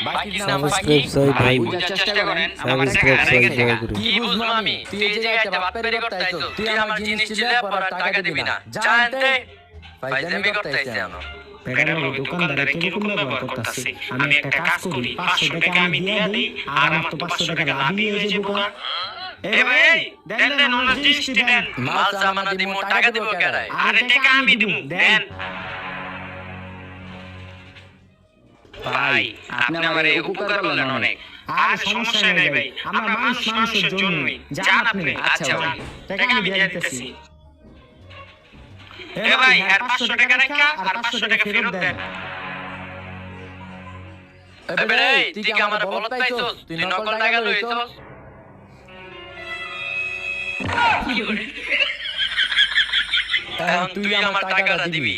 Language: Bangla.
বাইকের নাম ফাঁকি ভাই বুঝার চেষ্টা করেন আমার টাকা হারিয়ে গেছে কি বুঝবো আমি তুই এই জায়গায় বাদ পেরে করতে আইছো তুই আমার জিনিস ছিল পরে টাকা দিবি না জানতে ফাইজলামি করতে আইছে আমি পেডার দোকানদার এরকম ব্যবহার করতেছে আমি একটা কাজ করি 500 টাকা আমি দিয়ে দেই আর আমার তো 500 টাকা লাভই হয়ে যাবে বোকা এ ভাই দেন ওনার জিনিস দেন মাল সামানা দিমু টাকা দিব কেডায় আরে টাকা আমি দিমু দেন ভাই আপনি আমারে উপকার করলেন অনেক আর সমস্যা নেই ভাই আমরা মানুষের জন্যই জান আপনি আচ্ছা ভাই টাকা আমি দিয়ে দিতেছি এ ভাই আর 500 টাকা রাখা আর 500 টাকা ফেরত দেন এ ভাই তুই কি আমার বলত পাইছস তুই নকল টাকা লইছস এখন তুই আমার টাকাটা দিবি